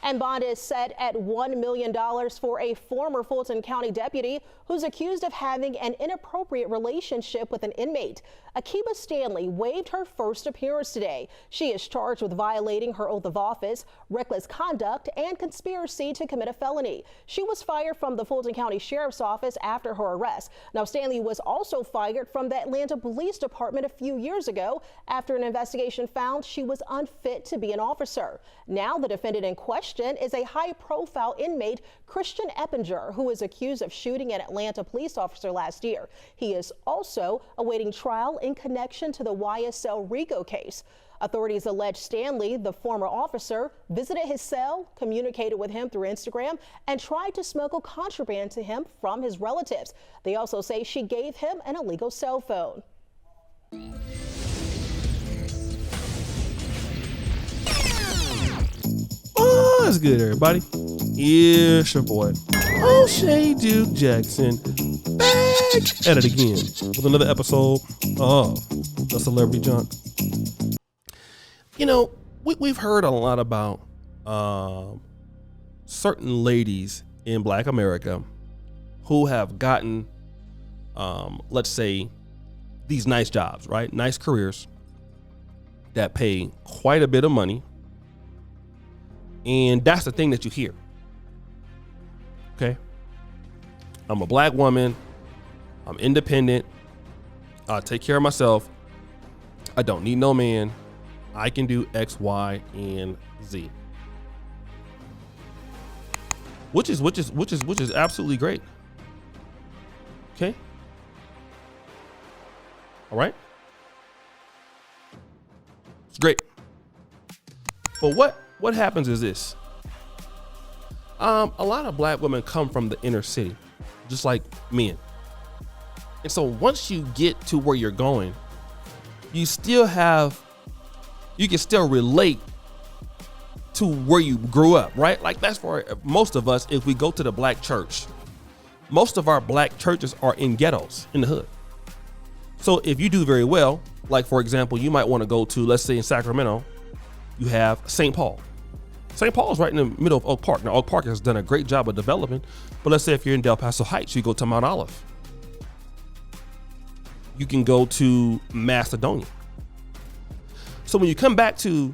And bond is set at $1 million for a former Fulton County deputy who's accused of having an inappropriate relationship with an inmate. Akiba Stanley waived her first appearance today. She is charged with violating her oath of office, reckless conduct, and conspiracy to commit a felony. She was fired from the Fulton County Sheriff's Office after her arrest. Now, Stanley was also fired from the Atlanta Police Department a few years ago after an investigation found she was unfit to be an officer. Now, the defendant in question is a high-profile inmate, Christian Eppinger, who is accused of shooting an Atlanta police officer last year. He is also awaiting trial in connection to the YSL RICO case. Authorities allege Stanley, the former officer, visited his cell, communicated with him through Instagram, and tried to smuggle contraband to him from his relatives. They also say she gave him an illegal cell phone. Oh, that's good, everybody. It's your boy, O'Shea Duke Jackson, back at it again with another episode of The Celebrity Junk. You know, we've heard a lot about certain ladies in Black America who have gotten, let's say, these nice jobs, right? Nice careers that pay quite a bit of money. And that's the thing that you hear. Okay. I'm a Black woman. I'm independent. I take care of myself. I don't need no man. I can do X, Y, and Z. Which is absolutely great. Okay. All right. It's great. But what happens is this. A lot of Black women come from the inner city, just like men. And so once you get to where you're going, you can still relate to where you grew up, right? Like that's for most of us. If we go to the Black church, most of our Black churches are in ghettos in the hood. So if you do very well, like for example, you might want to go to, let's say in Sacramento, you have St. Paul. St. Paul is right in the middle of Oak Park. Now, Oak Park has done a great job of development, but let's say if you're in Del Paso Heights, you go to Mount Olive. You can go to Macedonia. So when you come back to,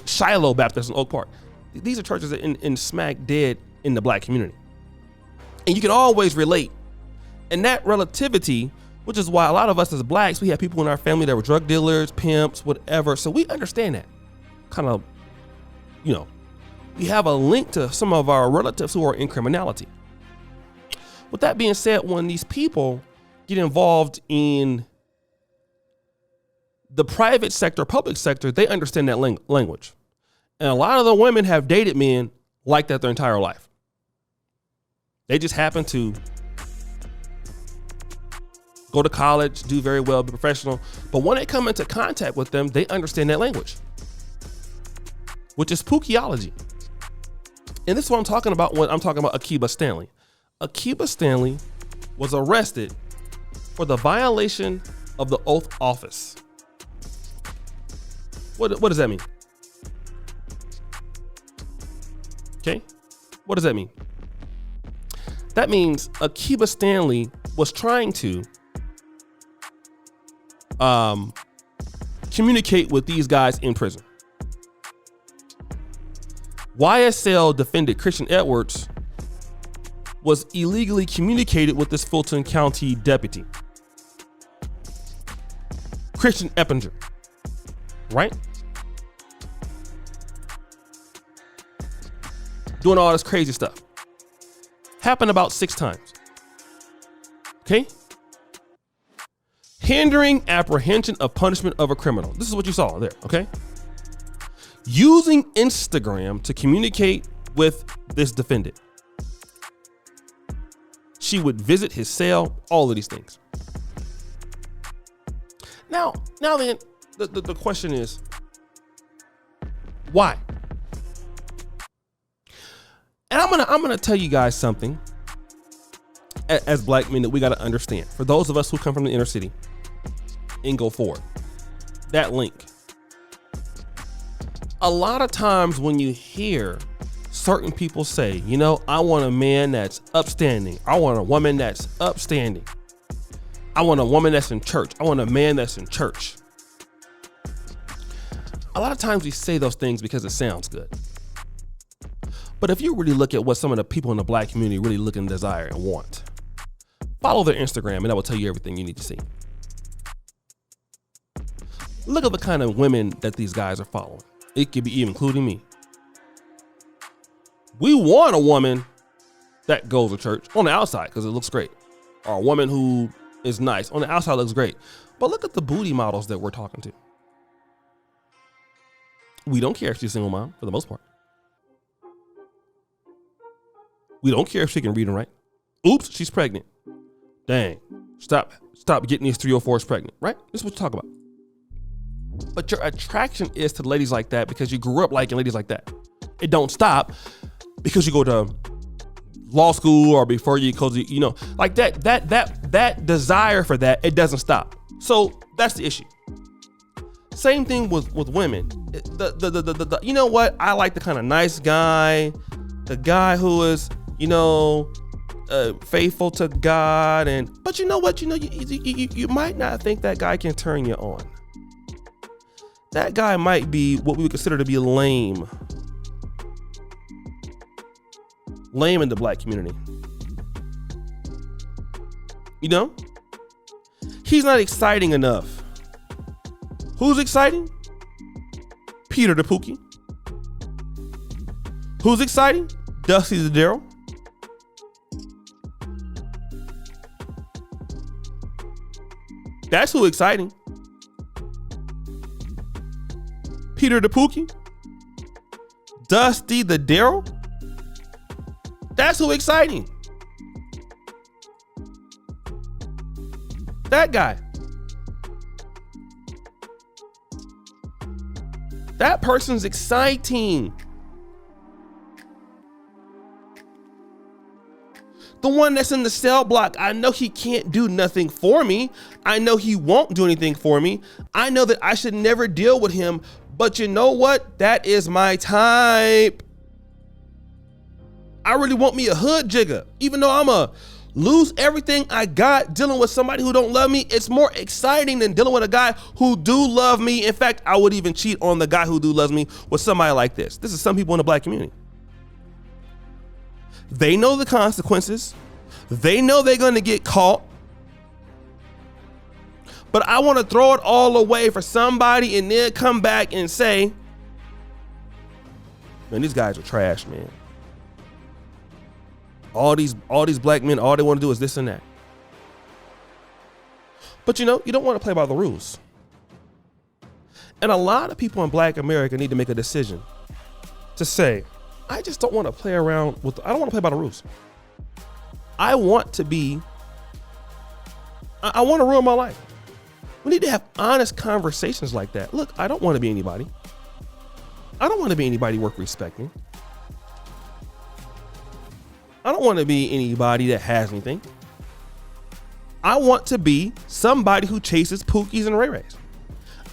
Shiloh Baptist in Oak Park, these are churches that in smack dead in the Black community. And you can always relate. And that relativity, which is why a lot of us as Blacks, we have people in our family that were drug dealers, pimps, whatever. So we understand that kind of, we have a link to some of our relatives who are in criminality. With that being said, when these people get involved in the private sector, public sector, they understand that language. And a lot of the women have dated men like that their entire life. They just happen to go to college, do very well, be professional. But when they come into contact with them, they understand that language, which is Pookieology. And this is what I'm talking about when I'm talking about Akiba Stanley. Akiba Stanley was arrested for the violation of the oath of office. What does that mean? Okay. What does that mean? That means Akiba Stanley was trying to communicate with these guys in prison. YSL defendant Christian Edwards was illegally communicated with this Fulton County deputy, Christian Eppinger, right? Doing all this crazy stuff. Happened about 6 times. Okay? Hindering apprehension of punishment of a criminal. This is what you saw there, okay? Using Instagram to communicate with this defendant. She would visit his cell, all of these things. Now then, the question is, why? And I'm gonna tell you guys something as Black men that we gotta understand. For those of us who come from the inner city and go forward, that link. A lot of times when you hear certain people say, you know, I want a man that's upstanding. I want a woman that's upstanding. I want a woman that's in church. I want a man that's in church. A lot of times we say those things because it sounds good. But if you really look at what some of the people in the black community really look and desire and want, follow their Instagram and that will tell you everything you need to see. Look at the kind of women that these guys are following. It could be even including me. We want a woman that goes to church on the outside because it looks great. Or a woman who is nice on the outside looks great. But look at the booty models that we're talking to. We don't care if she's a single mom for the most part. We don't care if she can read and write. Oops, she's pregnant. Dang, stop getting these 304s pregnant, right? This is what you talk about. But your attraction is to ladies like that because you grew up liking ladies like that. It don't stop because you go to law school or before you go to, you know, like that desire for that, it doesn't stop. So that's the issue. Same thing with women. You know what? I like the kind of nice guy, the guy who is, you know, faithful to God. But you know what? You know, you might not think that guy can turn you on. That guy might be what we would consider to be lame. Lame in the black community. You know? He's not exciting enough. Who's exciting? Peter the Pookie. Who's exciting? Dusty the Daryl. That's who exciting. Peter the Pookie. Dusty the Daryl. That's who exciting. That guy. That person's exciting. The one that's in the cell block, I know he can't do nothing for me. I know he won't do anything for me. I know that I should never deal with him. But you know what? That is my type. I really want me a hood jigger. Even though I'm a lose everything I got dealing with somebody who don't love me, it's more exciting than dealing with a guy who do love me. In fact, I would even cheat on the guy who do loves me with somebody like this. This is some people in the black community. They know the consequences. They know they're going to get caught. But I want to throw it all away for somebody and then come back and say, man, these guys are trash, man. All these black men, all they want to do is this and that. But you know, you don't want to play by the rules. And a lot of people in black America need to make a decision to say, I just don't want to play around with, I don't want to play by the rules. I want to ruin my life. We need to have honest conversations like that. Look, I don't want to be anybody. I don't want to be anybody worth respecting. I don't want to be anybody that has anything. I want to be somebody who chases Pookies and Ray Rays.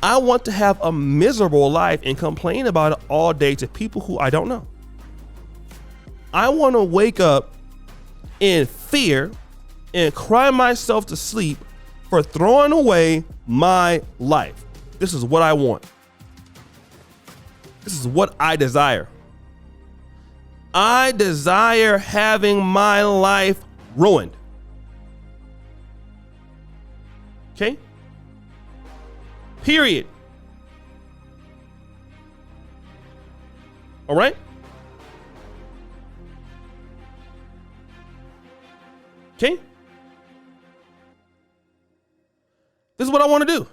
I want to have a miserable life and complain about it all day to people who I don't know. I want to wake up in fear and cry myself to sleep for throwing away my life. This is what I want. This is what I desire. I desire having my life ruined. Okay? Period. All right? Okay? This is what I want to do.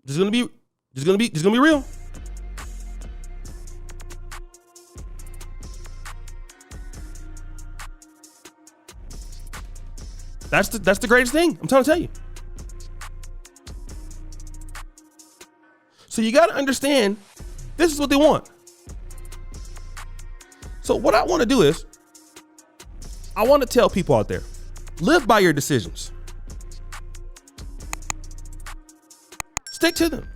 Just gonna be real. That's the greatest thing. I'm trying to tell you. So you got to understand, this is what they want. So what I want to do is, I want to tell people out there, live by your decisions. Stick to them.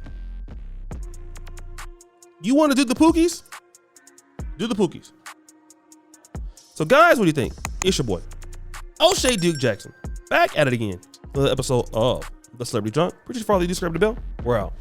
You want to do the pookies? Do the pookies. So guys, what do you think? It's your boy, O'Shea Duke Jackson, back at it again. Another episode of The Celebrity Drunk. Pretty Farley, do subscribe to the bell. We're out.